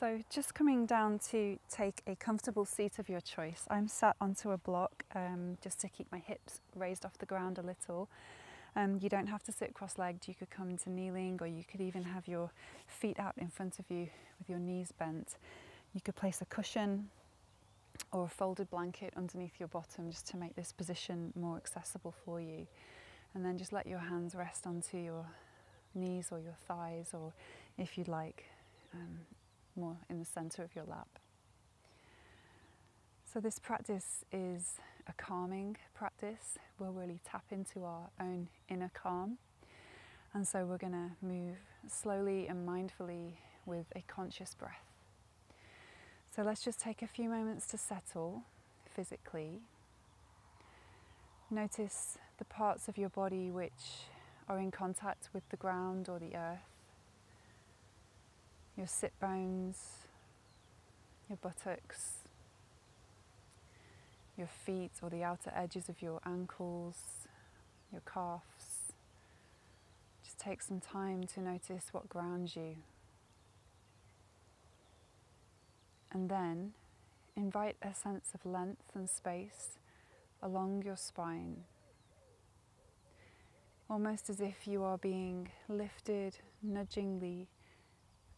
So just coming down to take a comfortable seat of your choice. I'm sat onto a block just to keep my hips raised off the ground a little. You don't have to sit cross-legged. You could come into kneeling, or you could even have your feet out in front of you with your knees bent. You could place a cushion or a folded blanket underneath your bottom just to make this position more accessible for you. And then just let your hands rest onto your knees or your thighs, or if you'd like, more in the center of your lap. So this practice is a calming practice. We'll really tap into our own inner calm. And so we're going to move slowly and mindfully with a conscious breath. So let's just take a few moments to settle physically. Notice the parts of your body which are in contact with the ground or the earth. Your sit bones, your buttocks, your feet or the outer edges of your ankles, your calves. Just take some time to notice what grounds you. And then invite a sense of length and space along your spine, almost as if you are being lifted nudgingly,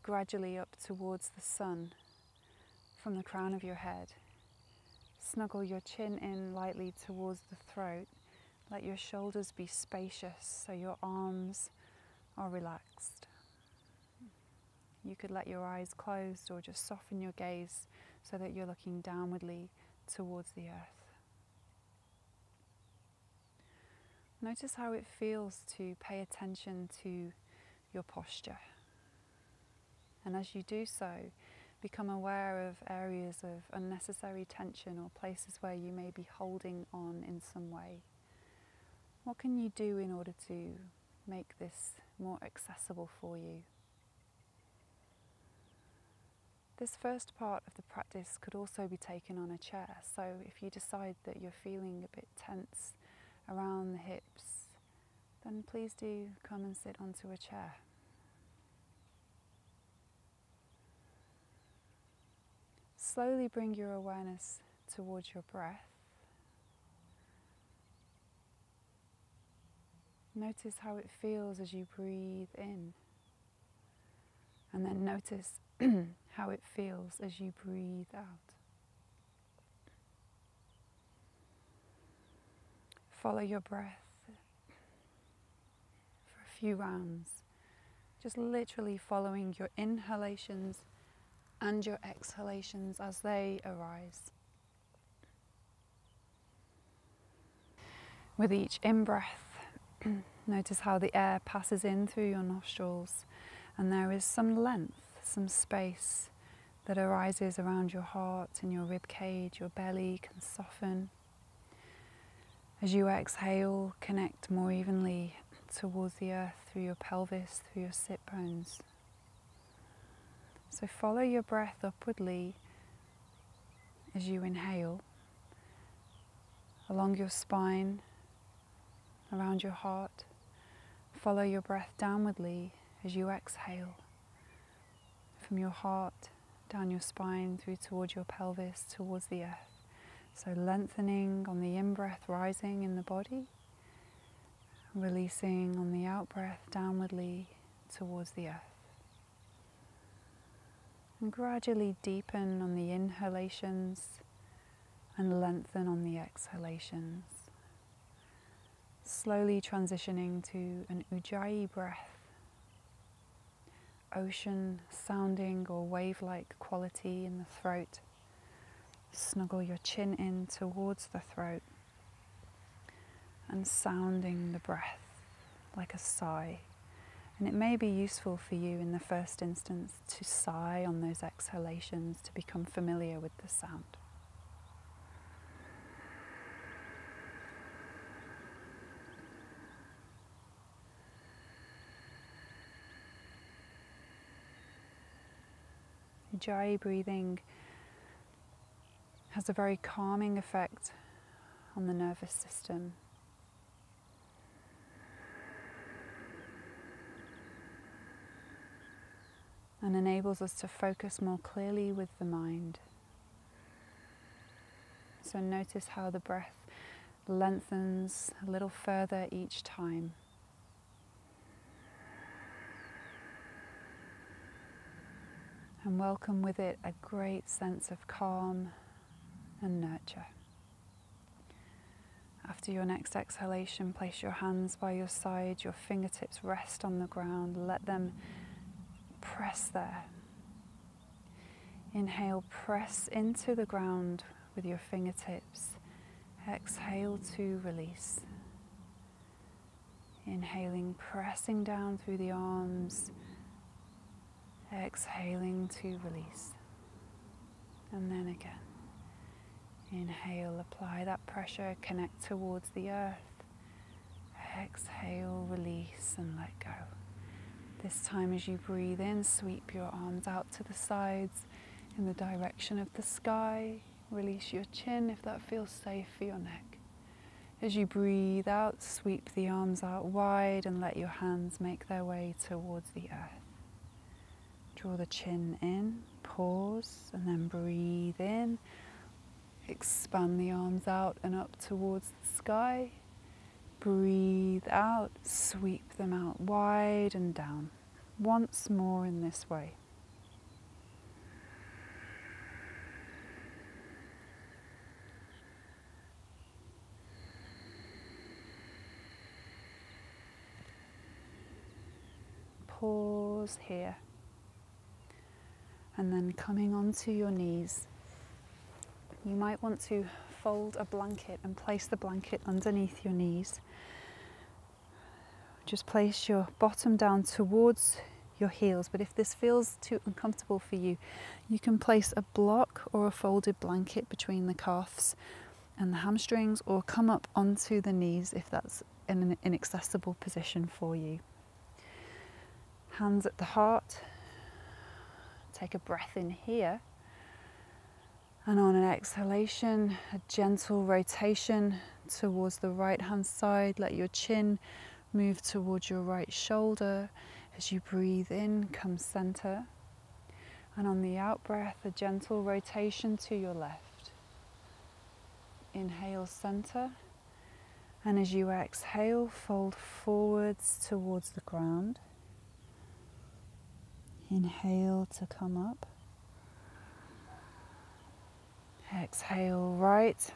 gradually up towards the sun from the crown of your head. Snuggle your chin in lightly towards the throat. Let your shoulders be spacious so your arms are relaxed. You could let your eyes closed or just soften your gaze so that you're looking downwardly towards the earth. Notice how it feels to pay attention to your posture. And as you do so, become aware of areas of unnecessary tension or places where you may be holding on in some way. What can you do in order to make this more accessible for you? This first part of the practice could also be taken on a chair. So if you decide that you're feeling a bit tense around the hips, then please do come and sit onto a chair. Slowly bring your awareness towards your breath. Notice how it feels as you breathe in. And then notice how it feels as you breathe out. Follow your breath for a few rounds, just literally following your inhalations and your exhalations as they arise. With each in-breath, notice how the air passes in through your nostrils, and there is some length, some space that arises around your heart and your rib cage. Your belly can soften. As you exhale, connect more evenly towards the earth through your pelvis, through your sit bones. So follow your breath upwardly as you inhale, along your spine, around your heart. Follow your breath downwardly as you exhale, from your heart, down your spine, through towards your pelvis, towards the earth. So lengthening on the in-breath, rising in the body, releasing on the out-breath, downwardly towards the earth. And gradually deepen on the inhalations and lengthen on the exhalations. Slowly transitioning to an ujjayi breath, ocean sounding or wave-like quality in the throat. Snuggle your chin in towards the throat and sounding the breath like a sigh. And it may be useful for you in the first instance to sigh on those exhalations to become familiar with the sound. Ujjayi breathing has a very calming effect on the nervous system. and enables us to focus more clearly with the mind. So notice how the breath lengthens a little further each time. And welcome with it a great sense of calm and nurture. After your next exhalation, place your hands by your side, your fingertips rest on the ground, let them press there. Inhale, press into the ground with your fingertips. Exhale to release. Inhaling, pressing down through the arms. Exhaling to release. And then again. Inhale, apply that pressure, connect towards the earth. Exhale, release and let go. This time as you breathe in, sweep your arms out to the sides in the direction of the sky. Release your chin if that feels safe for your neck. As you breathe out, sweep the arms out wide and let your hands make their way towards the earth. Draw the chin in, pause, and then breathe in. Expand the arms out and up towards the sky. Breathe out, sweep them out wide and down. Once more in this way. Pause here. And then coming onto your knees, you might want to fold a blanket and place the blanket underneath your knees. Just place your bottom down towards your heels, but if this feels too uncomfortable for you, you can place a block or a folded blanket between the calves and the hamstrings, or come up onto the knees if that's in an inaccessible position for you. Hands at the heart. Take a breath in here. And on an exhalation, a gentle rotation towards the right hand side. Let your chin move towards your right shoulder. As you breathe in, come center. And on the out breath, a gentle rotation to your left. Inhale, center. And as you exhale, fold forwards towards the ground. Inhale to come up. Exhale, right.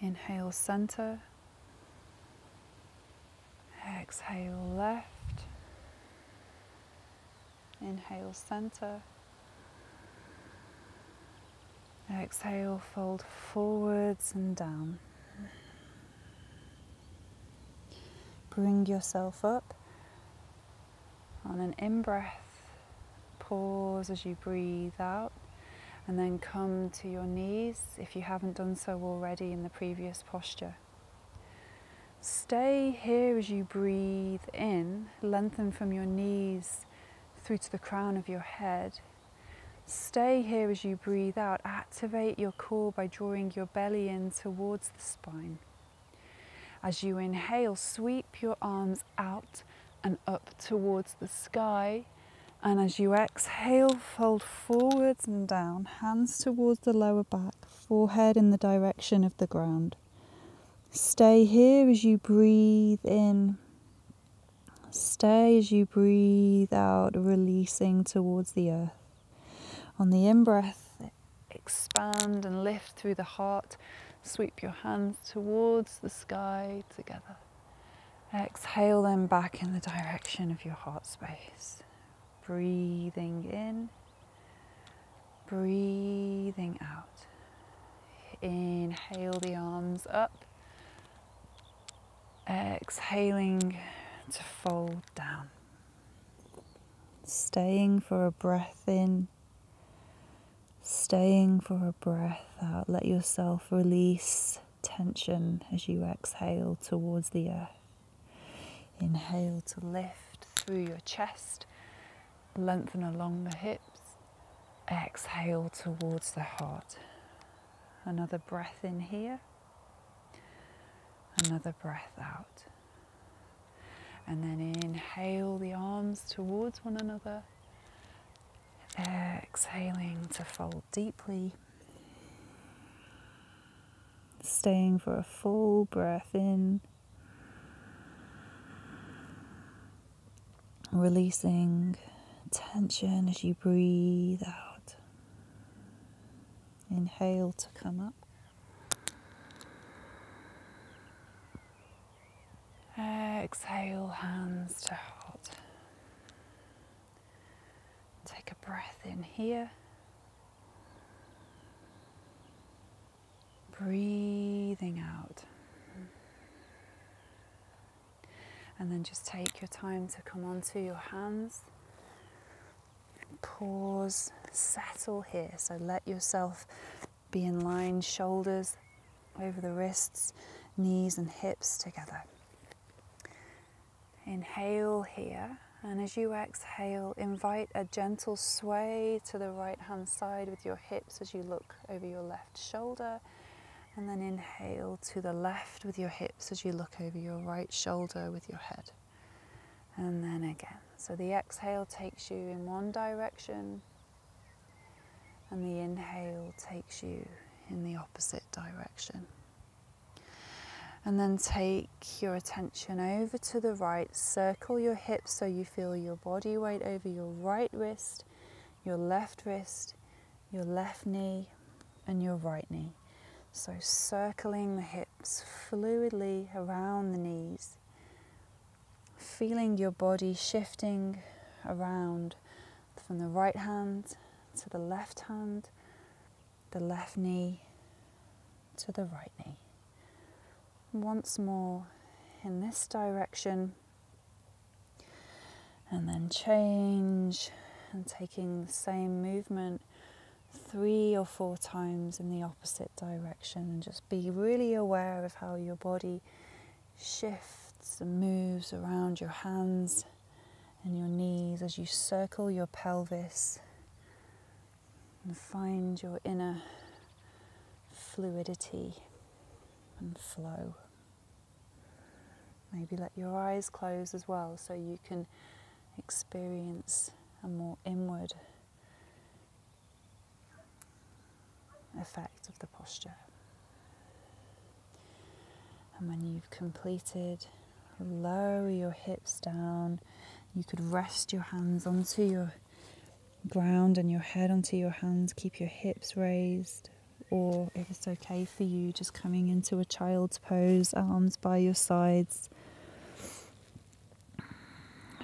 Inhale, center. Exhale, left. Inhale, center. Exhale, fold forwards and down. Bring yourself up. On an in-breath, pause as you breathe out, and then come to your knees if you haven't done so already in the previous posture. Stay here as you breathe in, lengthen from your knees through to the crown of your head. Stay here as you breathe out, activate your core by drawing your belly in towards the spine. As you inhale, sweep your arms out and up towards the sky. And as you exhale, fold forwards and down, hands towards the lower back, forehead in the direction of the ground. Stay here as you breathe in. Stay as you breathe out, releasing towards the earth. On the in-breath, expand and lift through the heart. Sweep your hands towards the sky together. Exhale them back in the direction of your heart space. Breathing in, breathing out. Inhale the arms up. Exhaling to fold down. Staying for a breath in. Staying for a breath out. Let yourself release tension as you exhale towards the earth. Inhale to lift through your chest. Lengthen along the hips. Exhale towards the heart. Another breath in here. Another breath out. And then inhale the arms palms towards one another. Exhaling to fold deeply. Staying for a full breath in. Releasing tension as you breathe out. Inhale to come up. Exhale, hands to heart. Take a breath in here. Breathing out. And then just take your time to come onto your hands. Pause, settle here. So let yourself be in line, shoulders over the wrists, knees and hips together. Inhale here, and as you exhale, invite a gentle sway to the right hand side with your hips as you look over your left shoulder, and then inhale to the left with your hips as you look over your right shoulder with your head. And then again. So the exhale takes you in one direction, and the inhale takes you in the opposite direction. And then take your attention over to the right, circle your hips so you feel your body weight over your right wrist, your left knee, and your right knee. So circling the hips fluidly around the knees, feeling your body shifting around from the right hand to the left knee to the right knee. Once more in this direction, and then change, and taking the same movement 3 or 4 times in the opposite direction, and just be really aware of how your body shifts and moves around your hands and your knees as you circle your pelvis and find your inner fluidity and flow. Maybe let your eyes close as well so you can experience a more inward effect of the posture. And when you've completed, lower your hips down. You could rest your hands onto your ground and your head onto your hands. Keep your hips raised, or if it's okay for you, just coming into a child's pose, arms by your sides.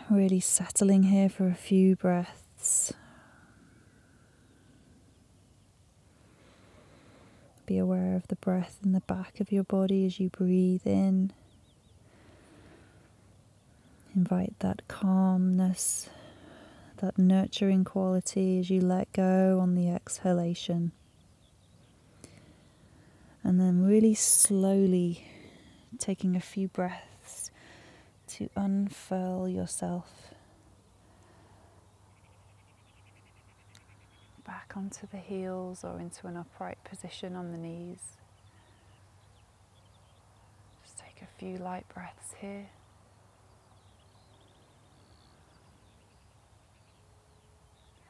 Really settling here for a few breaths. Be aware of the breath in the back of your body as you breathe in. Invite that calmness, that nurturing quality as you let go on the exhalation. And then really slowly taking a few breaths to unfurl yourself back onto the heels or into an upright position on the knees. Just take a few light breaths here.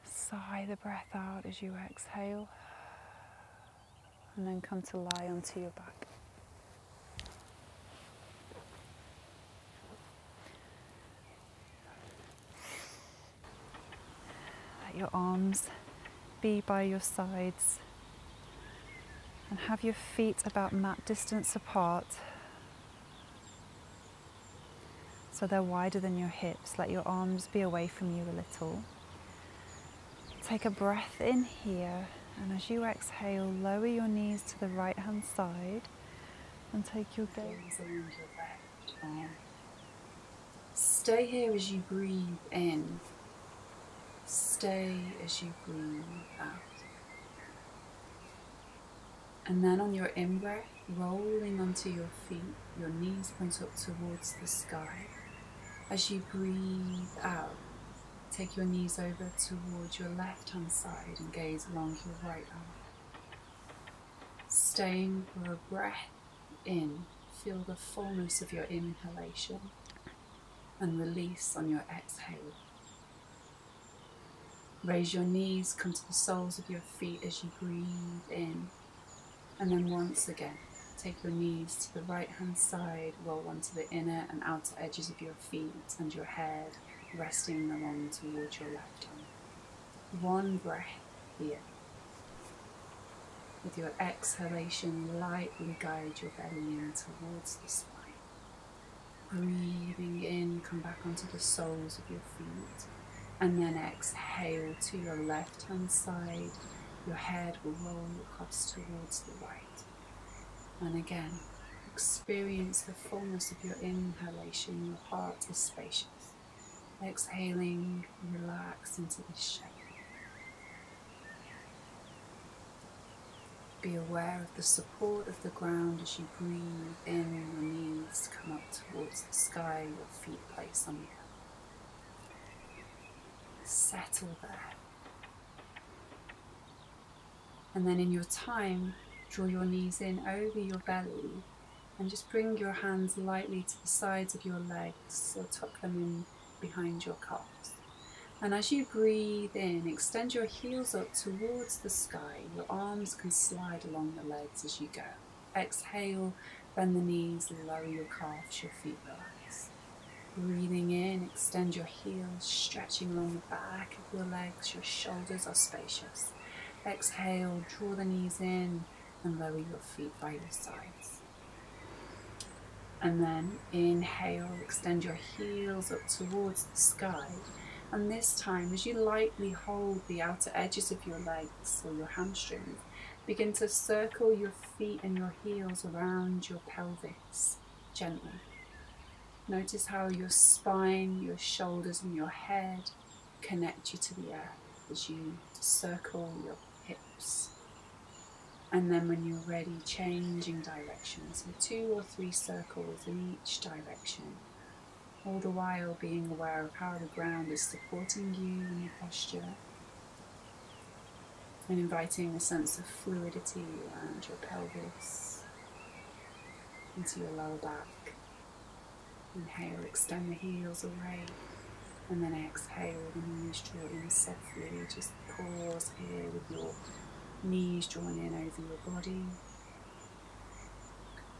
Sigh the breath out as you exhale, and then come to lie onto your back. Let your arms be by your sides and have your feet about mat distance apart so they're wider than your hips. Let your arms be away from you a little. Take a breath in here, and as you exhale, lower your knees to the right hand side and take your gaze around your left arm. Stay here as you breathe in. Stay as you breathe out. And then on your in-breath, rolling onto your feet, your knees point up towards the sky. As you breathe out, take your knees over towards your left-hand side and gaze along your right arm. Staying for a breath in, feel the fullness of your inhalation and release on your exhale. Raise your knees, come to the soles of your feet as you breathe in. And then once again, take your knees to the right hand side, roll onto the inner and outer edges of your feet and your head, resting along towards your left arm. One breath here. With your exhalation, lightly guide your belly in towards the spine. Breathing in, come back onto the soles of your feet. And then exhale to your left hand side. Your head will roll across towards the right. And again, experience the fullness of your inhalation. Your heart is spacious. Exhaling, relax into this shape. Be aware of the support of the ground as you breathe in. Your knees come up towards the sky, your feet place on the earth. Settle there. And then in your time, draw your knees in over your belly and just bring your hands lightly to the sides of your legs or tuck them in behind your calves. And as you breathe in, extend your heels up towards the sky. Your arms can slide along the legs as you go. Exhale, bend the knees, lower your calves, your feet relax. Breathing in, extend your heels, stretching along the back of your legs. Your shoulders are spacious. Exhale, draw the knees in and lower your feet by your sides. And then inhale, extend your heels up towards the sky. And this time, as you lightly hold the outer edges of your legs or your hamstrings, begin to circle your feet and your heels around your pelvis gently. Notice how your spine, your shoulders and your head connect you to the earth as you circle your hips. And then when you're ready, changing direction. So 2 or 3 circles in each direction. All the while being aware of how the ground is supporting you in your posture and inviting a sense of fluidity around your pelvis into your lower back. Inhale, extend the heels away, and then exhale, the knees draw in softly. Just pause here with your knees drawn in over your body,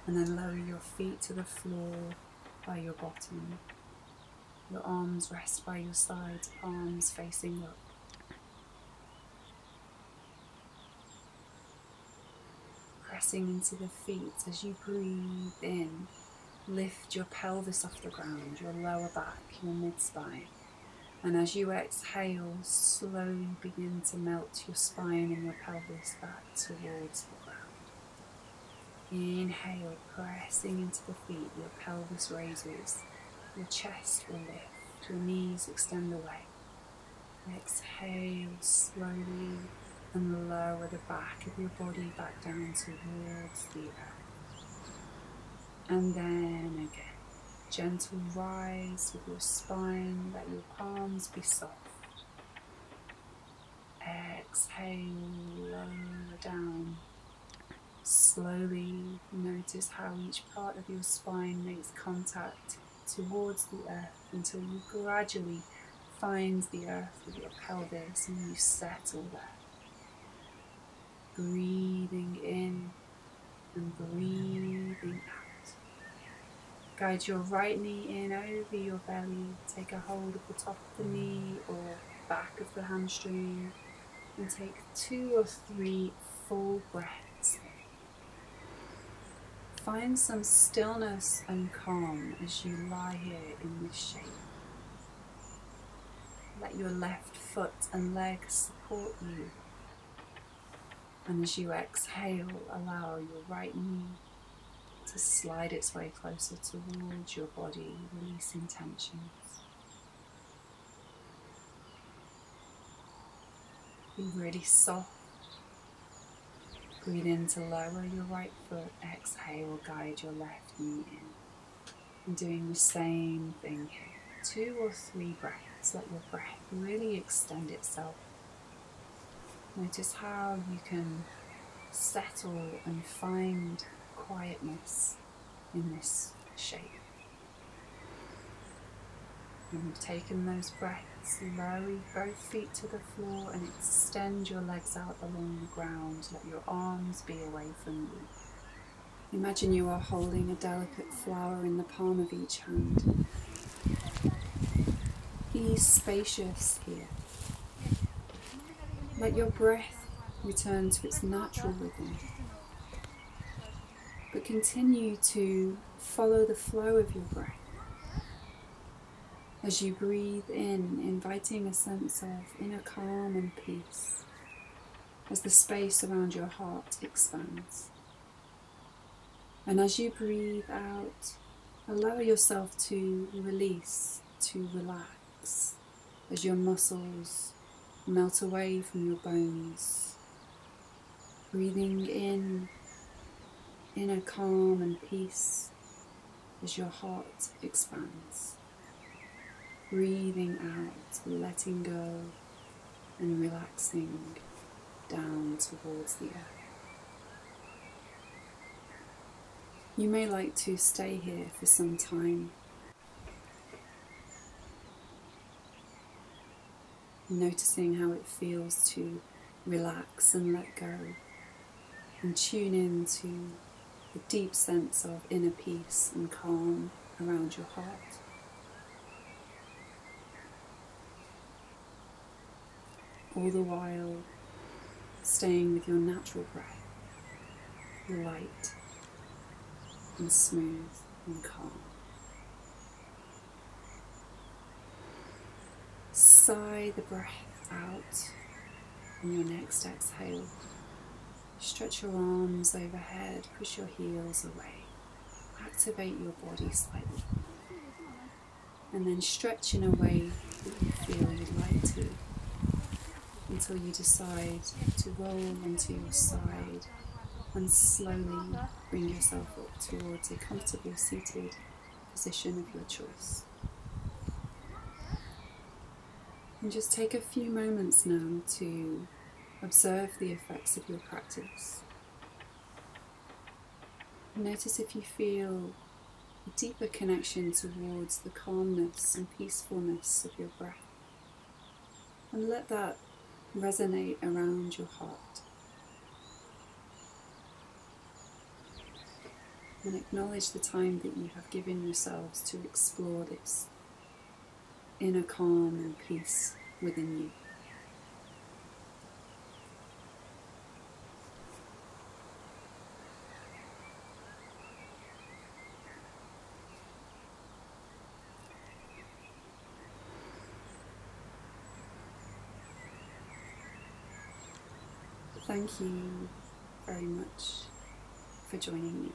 and then lower your feet to the floor by your bottom. Your arms rest by your sides, palms facing up. Pressing into the feet as you breathe in. Lift your pelvis off the ground, your lower back, your mid-spine. And as you exhale, slowly begin to melt your spine and your pelvis back towards the ground. Inhale, pressing into the feet, your pelvis raises. Your chest will lift, your knees extend away. Exhale slowly and lower the back of your body back down towards the earth. And then again, gentle rise with your spine, let your palms be soft. Exhale, lower down. Slowly notice how each part of your spine makes contact towards the earth until you gradually find the earth with your pelvis and you settle there. Breathing in and breathing out. Guide your right knee in over your belly. Take a hold of the top of the knee or back of the hamstring and take 2 or 3 full breaths in. Find some stillness and calm as you lie here in this shape. Let your left foot and leg support you. And as you exhale, allow your right knee to slide its way closer towards your body, releasing tensions. Be really soft. Breathe in to lower your right foot. Exhale, guide your left knee in. And doing the same thing here. 2 or 3 breaths. Let your breath really extend itself. Notice how you can settle and find quietness in this shape. When you've taken those breaths, lower both feet to the floor and extend your legs out along the ground. Let your arms be away from you. Imagine you are holding a delicate flower in the palm of each hand. Be spacious here. Let your breath return to its natural rhythm, but continue to follow the flow of your breath. As you breathe in, inviting a sense of inner calm and peace, as the space around your heart expands. And as you breathe out, allow yourself to release, to relax, as your muscles melt away from your bones. Breathing in inner calm and peace as your heart expands. Breathing out, letting go and relaxing down towards the earth. You may like to stay here for some time, noticing how it feels to relax and let go, and tune in to the deep sense of inner peace and calm around your heart. All the while staying with your natural breath, light and smooth and calm. Sigh the breath out on your next exhale. Stretch your arms overhead, push your heels away. Activate your body slightly. And then stretch in a way that you feel you'd like to, until you decide to roll onto your side and slowly bring yourself up towards a comfortable seated position of your choice. And just take a few moments now to observe the effects of your practice. Notice if you feel a deeper connection towards the calmness and peacefulness of your breath. And let that resonate around your heart. And acknowledge the time that you have given yourselves to explore this inner calm and peace within you. Thank you very much for joining me.